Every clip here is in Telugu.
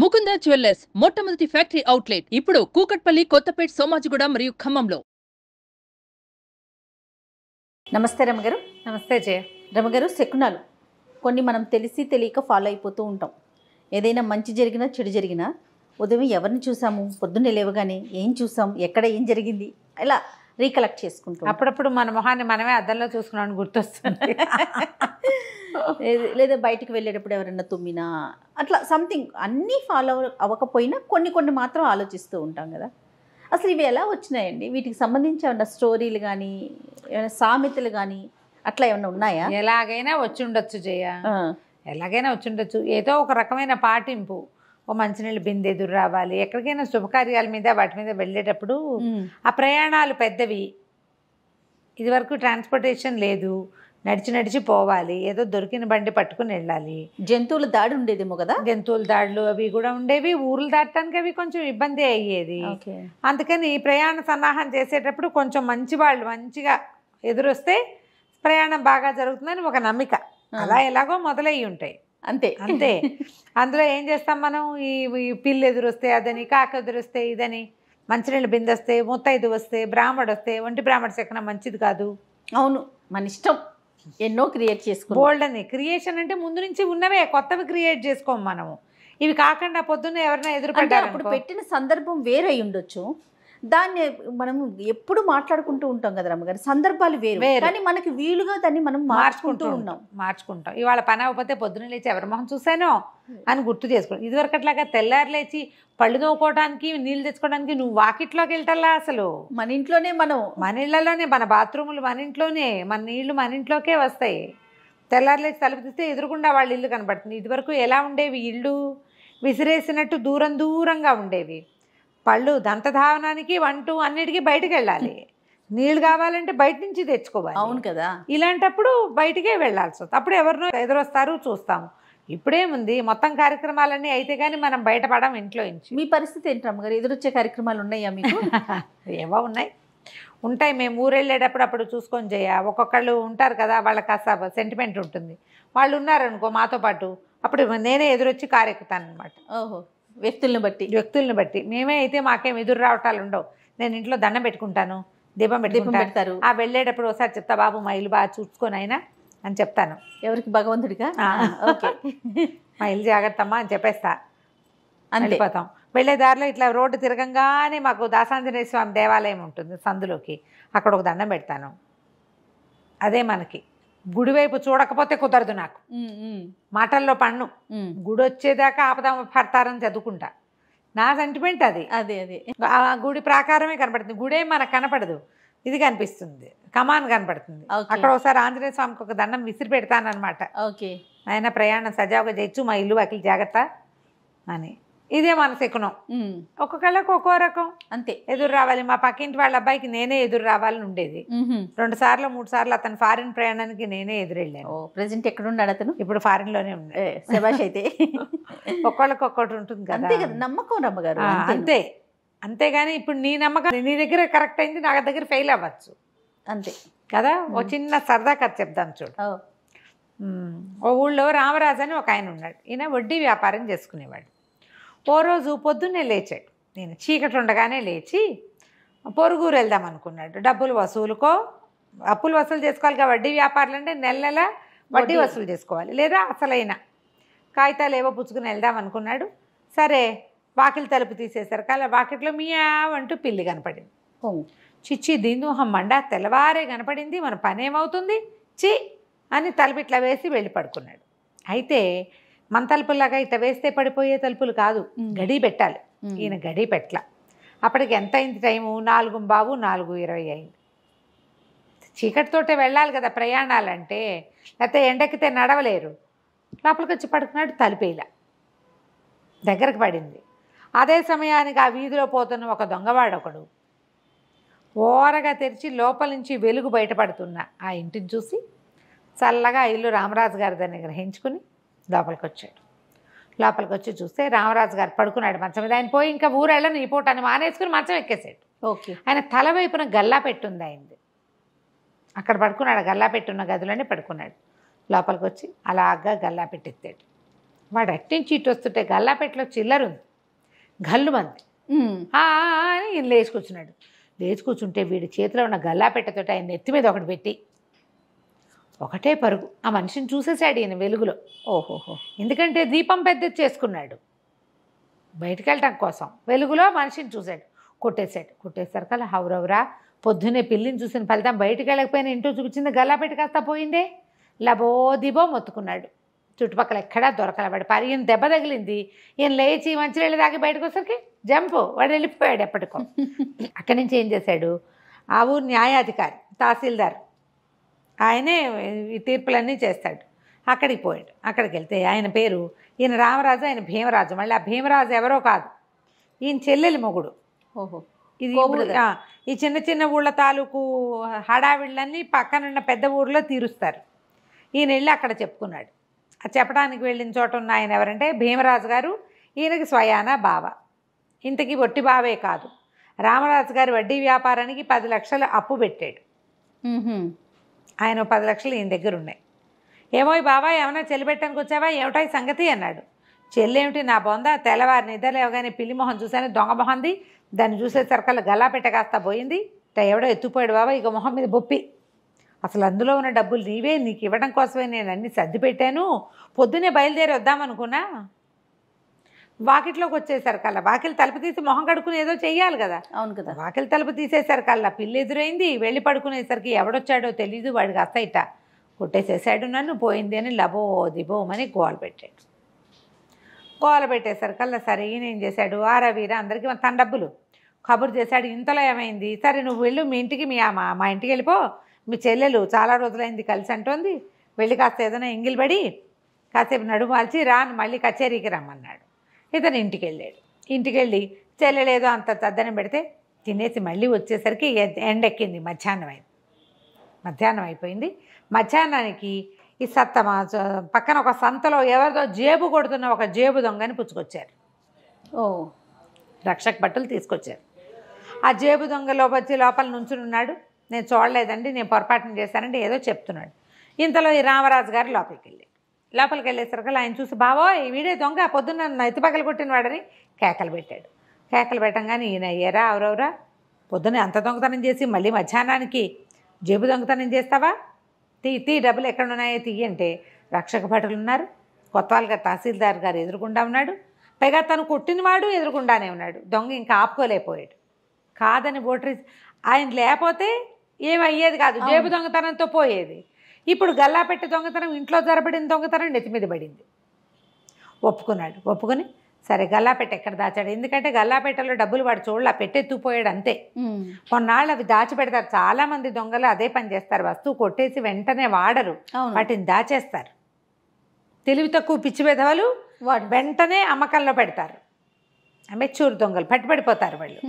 ముకుంద జ్యువెల్లర్స్ మొట్టమొదటి ఫ్యాక్టరీ అవుట్లెట్ ఇప్పుడు కూకట్పల్లి, కొత్తపేట్, సోమాజిగూడ మరియు ఖమ్మంలో. నమస్తే రమగారు. నమస్తే జయ. రమగారు, శకునాలు కొన్ని మనం తెలిసి తెలియక ఫాలో అయిపోతూ ఉంటాం. ఏదైనా మంచి జరిగినా చెడు జరిగినా ఉదయం ఎవరిని చూసాము, పొద్దున్నే లేవగానే ఏం చూసాం, ఎక్కడ ఏం జరిగింది, ఇలా రీకలెక్ట్ చేసుకుంటాం. అప్పుడప్పుడు మన మొహాన్ని మనమే అద్దంలో చూసుకున్నాను గుర్తొస్తుంది. లేదా బయటికి వెళ్ళేటప్పుడు ఎవరైనా తుమ్మినా అట్లా సంథింగ్ అన్నీ ఫాలో అవ్వకపోయినా కొన్ని మాత్రం ఆలోచిస్తూ ఉంటాం కదా. అసలు ఇవి ఎలా వచ్చినాయండి? వీటికి సంబంధించి ఏమన్నా స్టోరీలు కానీ ఏమైనా సామెతలు కానీ అట్లా ఏమన్నా ఉన్నాయా? ఎలాగైనా వచ్చి ఉండొచ్చు జయ, ఎలాగైనా వచ్చి ఉండొచ్చు. ఏదో ఒక రకమైన పాటింపు. ఓ మంచినీళ్ళు బిందె ఎదురు రావాలి, ఎక్కడికైనా శుభకార్యాల మీద వాటి మీద వెళ్ళేటప్పుడు. ఆ ప్రయాణాలు పెద్దవి, ఇదివరకు ట్రాన్స్పోర్టేషన్ లేదు, నడిచి పోవాలి, ఏదో దొరికిన బండి పట్టుకుని వెళ్ళాలి. జంతువుల దాడి ఉండేదేమో కదా. జంతువుల దాడులు అవి కూడా ఉండేవి, ఊర్లు దాటడానికి అవి కొంచెం ఇబ్బంది అయ్యేది. అందుకని ప్రయాణ సన్నాహం చేసేటప్పుడు కొంచెం మంచి వాళ్ళు మంచిగా ఎదురొస్తే ప్రయాణం బాగా జరుగుతుందని ఒక నమ్మిక. అలా ఎలాగో మొదలయ్యి ఉంటాయి, అంతే. అందులో ఏం చేస్తాం మనం, ఈ పిల్లి ఎదురొస్తే అదని, కాక ఎదురొస్తే ఇదని, మంచినీళ్ళు బిందె వస్తే, ముత్తైదు వస్తే, బ్రాహ్మడు వస్తే, ఒంటి బ్రాహ్మణ శకనం మంచిది కాదు. అవును, మన ఇష్టం. ఎన్నో క్రియేట్ చేసుకో. బోల్డ్ అని క్రియేషన్ అంటే ముందు నుంచి ఉన్నవే, కొత్తవి క్రియేట్ చేసుకోము మనము. ఇవి కాకుండా పొద్దున్న ఎవరైనా ఎదురుపడ్డారు, అప్పుడు పెట్టిన సందర్భం వేరే ఉండొచ్చు. దాన్ని మనం ఎప్పుడు మాట్లాడుకుంటూ ఉంటాం కదా రమ్మగారు, సందర్భాలు వేరు, కానీ మనకి వీలుగా దాన్ని మనం మార్చుకుంటాం. ఇవాళ పని అవ్వకపోతే పొద్దున్న లేచి ఎవరి మొహం చూసానో అని గుర్తు చేసుకోండి. ఇదివరకు అట్లాగా తెల్లారు లేచి పళ్ళు తోముకోవడానికి, నీళ్ళు తెచ్చుకోవడానికి నువ్వు వాకిట్లోకి వెళ్తాలా? అసలు మన ఇంట్లోనే, మన ఇళ్లలోనే, మన బాత్రూములు మన ఇంట్లోనే, మన నీళ్లు మన ఇంట్లోకే వస్తాయి. తెల్లారు లేచి తలుపు తీస్తే ఎదురుకుండా వాళ్ళ ఇల్లు కనబడుతుంది. ఇదివరకు ఎలా ఉండేవి, ఇళ్ళు విసిరేసినట్టు దూరంగా ఉండేవి. పళ్ళు దంతధావనానికి, వంట అన్నిటికీ బయటకు వెళ్ళాలి. నీళ్ళు కావాలంటే బయట నుంచి తెచ్చుకోవాలి. అవును కదా. ఇలాంటప్పుడు బయటకే వెళ్ళాల్సి వస్తుంది. అప్పుడు ఎవరినో ఎదురొస్తారు, చూస్తాము. ఇప్పుడేముంది, మొత్తం కార్యక్రమాలన్నీ అయితే కానీ మనం బయటపడం ఇంట్లో నుంచి. మీ పరిస్థితి ఏంటి రమ్మగారు? ఎదురొచ్చే కార్యక్రమాలు ఉన్నాయా మీకు? ఏవో ఉంటాయి. మేము ఊరెళ్ళేటప్పుడు అప్పుడు చూసుకొని చేయ. ఒక్కొక్కళ్ళు ఉంటారు కదా, వాళ్ళకి కాస్త సెంటిమెంట్ ఉంటుంది. వాళ్ళు ఉన్నారనుకో మాతో పాటు, అప్పుడు నేనే ఎదురొచ్చి కారెక్కుతాను అనమాట. ఓహో, వ్యక్తుల్ని బట్టి. మేమే అయితే మాకేం ఎదురు రావటాలు ఉండవు. నేను ఇంట్లో దండం పెట్టుకుంటాను, దీపం పెట్టుకుంటారు. ఆ వెళ్ళేటప్పుడు ఒకసారి చెప్తా, బాబు మా ఇల్లు బాగా చూసుకొని అయినా అని చెప్తాను. ఎవరికి? భగవంతుడిగా. ఓకే, మా ఇల్లు జాగ్రత్తమ్మా అని చెప్పేస్తా, వెళ్ళిపోతాం. వెళ్ళే దారిలో ఇట్లా రోడ్డు తిరగంగానే మాకు దాసాంజనేయ స్వామి దేవాలయం ఉంటుంది సందులోకి, అక్కడ ఒక దండం పెడతాను. అదే మనకి గుడివైపు చూడకపోతే కుదరదు నాకు. మాటల్లో పన్ను, గుడి వచ్చేదాకా ఆపద పడతారని చదువుకుంటా. నా సెంటిమెంట్ అది. ఆ గుడి ప్రాకారమే కనపడుతుంది, గుడే మనకు కనపడదు, ఇది కనిపిస్తుంది, కమాన్ కనపడుతుంది. అక్కడ ఒకసారి ఆంజనేయ స్వామికి ఒక దండం విసిరి పెడతానమాట. ఆయన ప్రయాణం సజావుగా చేయొచ్చు, మా ఇల్లు వాకిలి జాగ్రత్త అని. ఇదే మన శకునం. ఒక్కొక్కళ్ళకి ఒక్కో రకం, అంతే. ఎదురు రావాలి. మా పక్కింటి వాళ్ళ అబ్బాయికి నేనే ఎదురు రావాలని ఉండేది. 2 సార్లు 3 సార్లు అతను ఫారిన్ ప్రయాణానికి నేనే ఎదురెళ్ళాను. ప్రెసెంట్ ఎక్కడ ఉన్నాడు అతను? ఇప్పుడు ఫారిన్ లోనే ఉన్నాడు. శభాష్. అయితే ఒక్కొక్కళ్ళకి ఒక్కటి ఉంటుంది కదా, నమ్మకం రమ్మగారు. అంతేగాని ఇప్పుడు నీ నమ్మకం నీ దగ్గర కరెక్ట్ అయింది, నా దగ్గర ఫెయిల్ అవ్వచ్చు, అంతే కదా. ఓ చిన్న సరదా కథ చెప్దాం చూడు. ఓ ఊళ్ళో రామరాజు అని ఒక ఆయన ఉన్నాడు. ఈయన వడ్డీ వ్యాపారం చేసుకునేవాడు. ఓ రోజు పొద్దున్నే లేచాడు. నేను చీకటి ఉండగానే లేచి పొరుగురు వెళ్దాం అనుకున్నాడు. అప్పులు వసూలు చేసుకోవాలి కదా వడ్డీ వ్యాపారులు అంటే, నెల వడ్డీ వసూలు చేసుకోవాలి, లేదా అసలైన కాగితాలు ఏవో పుచ్చుకుని వెళ్దాం అనుకున్నాడు. సరే, వాకిలి తలుపు తీసేసరికి అలా వాకిట్లో మియావంటూ పిల్లి కనపడింది. చిచ్చి దీందూహం మండా, తెల్లవారే కనపడింది, మన పని ఏమవుతుంది చి అని తలుపు ఇట్లా వేసి వెళ్ళి పడుకున్నాడు. అయితే మన తలుపులాగా ఇట్లా వేస్తే పడిపోయే తలుపులు కాదు, గడి పెట్టాలి. ఈయన గడి పెట్టల. అప్పటికి ఎంత అయింది టైము? 4:15, 4:20 అయింది. చీకటితోటే వెళ్ళాలి కదా ప్రయాణాలంటే, లేకపోతే ఎండెక్కితే నడవలేరు. లోపలికి వచ్చి పడుకున్నాడు, తలుపేలా దగ్గరకు పడింది. అదే సమయానికి ఆ వీధిలో పోతున్న ఒక దొంగవాడొకడు ఓరగా తెరిచి లోపల నుంచి వెలుగు బయటపడుతున్న ఆ ఇంటిని చూసి చల్లగా ఇల్లు రామరాజు గారిదని గ్రహించుకుని లోపలికి వచ్చాడు. లోపలికి వచ్చి చూస్తే రామరాజు గారు పడుకున్నాడు మంచం మీద. ఆయన పోయి ఇంకా ఊరెళ్ళని ఈ పూట అని మానేసుకుని మంచం ఎక్కేసాడు. ఆయన తల వైపున గల్లా పెట్టుంది అయింది. అక్కడ పడుకున్నాడు, గల్లా పెట్టున్న గదిలోనే పడుకున్నాడు. లోపలికి వచ్చి అలాగా గల్లా పెట్టెత్తాడు. వాడు అట్టించి ఇటు వస్తుంటే గల్లాపెట్టలో చిల్లరుంది, గల్లు మంది అని ఈయన లేచి కూర్చున్నాడు. లేచి కూర్చుంటే వీడి చేతిలో ఉన్న గల్లాపెట్టతో ఆయన నెత్తి మీద ఒకటి పెట్టి ఒకటే పరుగు. ఆ మనిషిని చూసేసాడు ఈయన వెలుగులో. ఓహోహో, ఎందుకంటే దీపం పెద్దది చేసుకున్నాడు బయటికి వెళ్ళటం కోసం. వెలుగులో మనిషిని చూశాడు, కొట్టేసరికల్లా హౌరవరా పొద్దున్నే పిల్లిని చూసిన ఫలితం బయటికి వెళ్ళకపోయినా ఇంటూ చూపించింది గల్లాపెట్టి కాస్త పోయిందే. లబో దిబో మొత్తుకున్నాడు. చుట్టుపక్కల ఎక్కడా దొరకలవాడు. ఈయన దెబ్బ తగిలింది. ఈయన లేచి మంచినీళ్ళు తాగి బయటకు వచ్చేసరికి జంపు, వాడు వెళ్ళిపోయాడు ఎప్పటికో. అక్కడి నుంచి ఏం చేశాడు, ఆ ఊరు న్యాయాధికారి తహసీల్దార్ ఆయనే ఈ తీర్పులన్నీ చేస్తాడు. అక్కడికి పోయాడు. అక్కడికి వెళ్తే ఆయన పేరు, ఈయన రామరాజు, ఆయన భీమరాజు. మళ్ళీ ఆ భీమరాజు ఎవరో కాదు, ఈయన చెల్లెలి మొగుడు. ఓహో, ఇది ఈ చిన్న చిన్న ఊళ్ళ తాలూకు హడావిళ్ళన్నీ పక్కనున్న పెద్ద ఊరిలో తీరుస్తారు. ఈయన వెళ్ళి అక్కడ చెప్పుకున్నాడు. ఆ చెప్పడానికి వెళ్ళిన చోట ఉన్న ఆయన ఎవరంటే భీమరాజు గారు, ఈయనకి స్వయాన బావ. ఇంతకీ ఒట్టి బావే కాదు, రామరాజు గారు వడ్డీ వ్యాపారానికి 10 లక్షలు అప్పు పెట్టాడు. ఆయన 10 లక్షలు ఈయన దగ్గర ఉన్నాయి. ఏమో బాబా ఏమైనా చెల్లిపెట్టడానికి వచ్చావా, ఏమిటో ఈ సంగతి అన్నాడు. చెల్లేమిటి నా బొంద, తెల్లవారి నిద్ర లేవగానే పిల్లి మొహం చూశాను, దొంగ మొహంది. దాన్ని చూసేసరికల్లా గల్లాపెట్ట కాస్త పోయింది. ఎవడో ఎత్తుపోయాడు బాబా, ఇక మొహం మీద బొప్పి. అసలు అందులో ఉన్న డబ్బులు నీవే, నీకు ఇవ్వడం కోసమే నేను అన్నీ సర్ది పెట్టాను. పొద్దునే బయలుదేరి వద్దామనుకున్నా, వాకిట్లోకి వచ్చేసరికల్లా వాకిలి తలుపు తీసి మొహం కడుక్కుని ఏదో చెయ్యాలి కదా. అవును కదా. వాకిలి తలుపు తీసేసరికల్లా పిల్లి ఎదురైంది. వెళ్ళి పడుకునేసరికి ఎవడొచ్చాడో తెలీదు, వాడికి కాస్త ఇట్ట కొట్టేసేసాడు, నన్ను పోయింది అని లబో దిబోమని గోల పెట్టాడు. గోల పెట్టేసరికల్లా సరే ఈయన ఏం చేశాడు, ఆరా వీర అందరికీ తన డబ్బులు కబురు చేశాడు. ఇంతలో ఏమైంది, సరే నువ్వు వెళ్ళు మీ ఇంటికి, మా ఇంటికి వెళ్ళిపో, మీ చెల్లెలు చాలా రోజులైంది కలిసి అంటోంది, వెళ్ళి కాస్త ఏదైనా ఎంగిల్ పడి కాసేపు నడుము వాల్చి రాను మళ్ళీ కచేరీకి రమ్మన్నాడు. ఇతను ఇంటికి వెళ్ళాడు. ఇంటికి వెళ్ళి చెల్లెలేదో అంత తద్దనం పెడితే తినేసి మళ్ళీ వచ్చేసరికి ఎండెక్కింది. మధ్యాహ్నం అయిపోయింది. మధ్యాహ్నానికి ఈ పక్కన ఒక సంతలో ఎవరిదో జేబు కొడుతున్న ఒక జేబు దొంగని పుచ్చుకొచ్చారు. రక్షక భటులు తీసుకొచ్చారు. ఆ జేబు దొంగలో వచ్చి లోపల నుంచుని ఉన్నాడు. నేను చూడలేదండి, నేను పొరపాటున చేశానండి ఏదో చెప్తున్నాడు. ఇంతలో ఈ రామరాజు గారు లోపలికి వెళ్ళేసరికి ఆయన చూసి బావోయ్ వీడే దొంగ, పొద్దున్న ఎత్తి పగలు కొట్టిన వాడని కేకలు పెట్టాడు. కేకలు పెట్టంగానే ఈయన అయ్యారా ఎవరెవరా, పొద్దున్న అంత దొంగతనం చేసి మళ్ళీ మధ్యాహ్నానికి జేబు దొంగతనం చేస్తావా, తీ డబ్బులు ఎక్కడ ఉన్నాయో తీయంటే రక్షక భటులు ఉన్నారు. కొత్తవాళ్ళగా తహసీల్దార్ గారు ఎదురుకుండా ఉన్నాడు. పైగా తను కొట్టినవాడు ఎదురుకుండానే ఉన్నాడు. దొంగ ఇంకా ఆపుకోలేకపోయాడు. కాదని బోటరీ ఆయన లేకపోతే ఏమయ్యేది కాదు, జేబు దొంగతనంతో పోయేది. ఇప్పుడు గల్లాపెట్టి దొంగతనం, ఇంట్లో జరబడిన దొంగతనం నెత్తి మీద పడింది. ఒప్పుకుని సరే గల్లాపెట్ట ఎక్కడ దాచాడు, ఎందుకంటే గల్లాపెట్టలో డబ్బులు వాడు చూడలా, పెట్టెత్తుపోయాడు అంతే. కొన్నాళ్ళు అవి దాచిపెడతారు. చాలామంది దొంగలు అదే పని చేస్తారు, వస్తువు కొట్టేసి వెంటనే వాడరు, వాటిని దాచేస్తారు. తెలివి తక్కువ పిచ్చి వెధవలు వెంటనే అమ్మకంలో పెడతారు. మెచ్యూర్ దొంగలు పట్టిపడిపోతారు వాళ్ళు.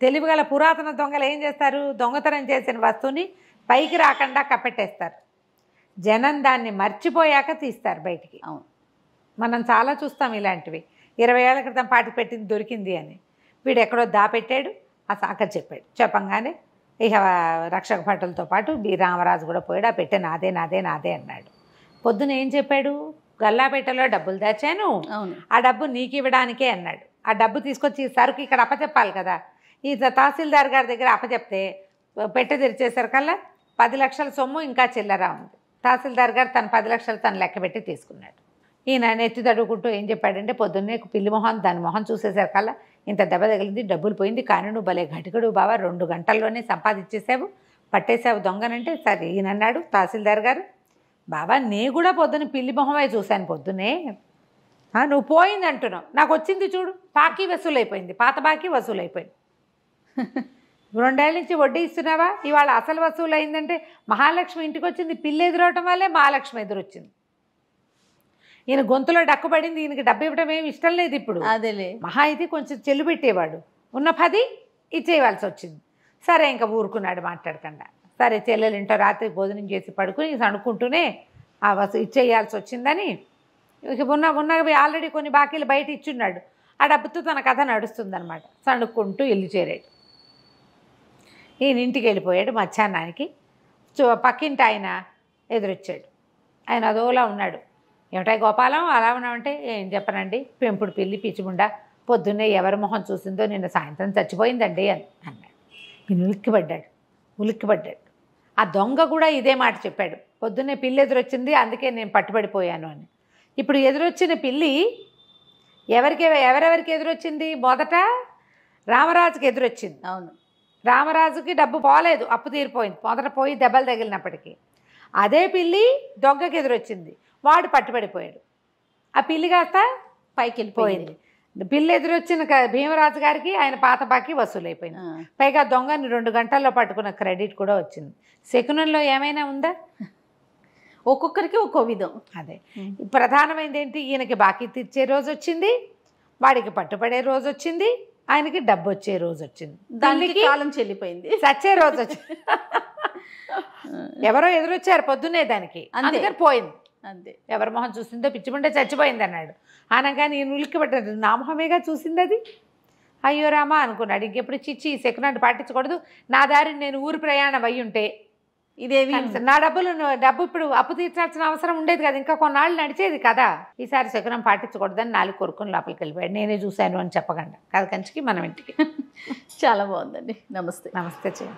తెలివిగల పురాతన దొంగలు ఏం చేస్తారు, దొంగతనం చేసిన వస్తువుని పైకి రాకుండా కప్పెట్టేస్తారు. జనం దాన్ని మర్చిపోయాక తీస్తారు బయటికి. అవును, మనం చాలా చూస్తాం ఇలాంటివి. 20 ఏళ్ల క్రితం పాటికి పెట్టింది దొరికింది అని వీడు ఎక్కడో దాపెట్టాడు. అక్కడ చెప్పాడు. చెప్పంగానే ఇక రక్షక భటులతో పాటు రామరాజు కూడా పోయాడు. ఆ పెట్టె నాదే అన్నాడు. పొద్దున ఏం చెప్పాడు, గల్లాపేటలో డబ్బులు దాచాను, ఆ డబ్బు నీకు ఇవ్వడానికే అన్నాడు. ఆ డబ్బు తీసుకొచ్చి సరుకు ఇక్కడ అప్పచెప్పాలి కదా. ఈ తహసీల్దార్ గారి దగ్గర అప్పచెప్తే పెట్టె తెరిచేసరికల్లా 10 లక్షల సొమ్ము ఇంకా చిల్లర ఉంది. తహసీల్దార్ గారు తన 10 లక్షలు తను లెక్క పెట్టి తీసుకున్నాడు. ఈయన నెత్తి తడుకుంటూ ఏం చెప్పాడంటే, పొద్దున్నే పిల్లి మొహం దాని మొహం చూసేసరికల్లా ఇంత దెబ్బ తగిలింది, డబ్బులు పోయింది, కానీ నువ్వు భలే ఘటికడు బావా, 2 గంటల్లోనే సంపాదించేసావు, పట్టేసావు దొంగనంటే. సరే ఈయన అన్నాడు తహసీల్దార్ గారు, బాబా నే కూడా పొద్దున్న పిల్లి మొహమే చూశాను పొద్దున్నే, నువ్వు పోయింది అంటున్నావు, నాకు వచ్చింది చూడు, బాకీ వసూలైపోయింది, పాత బాకీ వసూలైపోయింది. 2 ఏళ్ళ నుంచి వడ్డీ ఇస్తున్నావా, ఇవాళ అసలు వసూలు అయిందంటే మహాలక్ష్మి ఇంటికి వచ్చింది, పిల్లి ఎదురవటం వల్లే మహాలక్ష్మి ఎదురొచ్చింది. ఈయన గొంతులో డక్కుపడింది. ఈయనకి డబ్బు ఇవ్వడం ఏమి ఇష్టం లేదు ఇప్పుడు. అదేలే, మహా అయితే కొంచెం చెల్లు పెట్టేవాడు, ఉన్న 10 ఇచ్చేయవలసి వచ్చింది. సరే ఇంకా ఊరుకున్నాడు మాట్లాడకుండా. సరే చెల్లెలింటో రాత్రి భోజనం చేసి పడుకుని సణుక్కుంటూనే ఆ ఇచ్చేయాల్సి వచ్చిందని ఇక ఉన్నవి ఆల్రెడీ కొన్ని బాకీలు బయట ఇచ్చున్నాడు. ఆ డబ్బుతో తన కథ నడుస్తుందన్నమాట. సణుక్కుంటూ ఇల్లు చేరాడు. ఈయన ఇంటికి వెళ్ళిపోయాడు. మధ్యాహ్నానికి పక్కింటి ఆయన ఎదురొచ్చాడు. ఆయన అదోలా ఉన్నాడు. ఏమిటాయి గోపాలం అలా ఉన్నామంటే ఏం చెప్పనండి, పెంపుడు పిల్లి పిచ్చిముండా పొద్దున్నే ఎవరి మొహం చూసిందో నిన్న సాయంత్రం చచ్చిపోయిందండి అని అన్నాడు. ఈయన ఉలిక్కిపడ్డాడు. ఆ దొంగ కూడా ఇదే మాట చెప్పాడు, పొద్దున్నే పిల్లి ఎదురొచ్చింది అందుకే నేను పట్టుబడిపోయాను అని. ఇప్పుడు ఎదురొచ్చిన పిల్లి ఎవరెవరికి ఎదురొచ్చింది? మొదట రామరాజుకి ఎదురొచ్చింది. అవును, రామరాజుకి డబ్బు పోలేదు, అప్పు తీరిపోయింది, మొదట పోయి దెబ్బలు తగిలినప్పటికీ. అదే పిల్లి దొంగకి ఎదురొచ్చింది, వాడు పట్టుబడిపోయాడు. ఆ పిల్లి కాస్త పైకి వెళ్ళిపోయింది. పిల్లి ఎదురొచ్చిన భీమరాజు గారికి ఆయన పాత బాకీ వసూలైపోయింది. పైగా దొంగని 2 గంటల్లో పట్టుకున్న క్రెడిట్ కూడా వచ్చింది. శకునంలో ఏమైనా ఉందా? ఒక్కొక్కరికి ఒక్కో విధం. అదే ప్రధానమైనది ఏంటి, ఈయనకి బాకీ తీర్చే రోజు వచ్చింది, వాడికి పట్టుబడే రోజు వచ్చింది, ఆయనకి డబ్బు వచ్చే రోజు వచ్చింది, దానికి కాలం చెల్లిపోయింది, చచ్చే రోజు వచ్చింది. ఎవరో ఎదురొచ్చారు పొద్దున్నే దానికి, అందుకని పోయింది. అంతే, ఎవరి మొహం చూసిందో పిచ్చిముండే చచ్చిపోయింది అన్నాడు. అనగానే నేను ఉలిక్కిపడ్డాడు, నా మొహమేగా చూసింది అది. అయ్యో రామా అనుకున్నాడు. ఇంకెప్పుడు చిచ్చి సెకండ్ పాటించకూడదు, నా దారిని నేను ఊరు ప్రయాణం అయ్యి ఉంటే ఇదేవి నా డబ్బు ఇప్పుడు అప్పు తీర్చాల్సిన అవసరం ఉండేది కదా, ఇంకా కొన్నాళ్ళు నడిచేది కదా, ఈసారి శకునం పాటించకూడదని 4 కొరుకుని లోపలికి వెళ్ళిపోయాడు. నేనే చూశాను అని చెప్పకుండా కథ కంచికి మనం ఇంటికి. చాలా బాగుందండి. నమస్తే. నమస్తే చెయ్యి.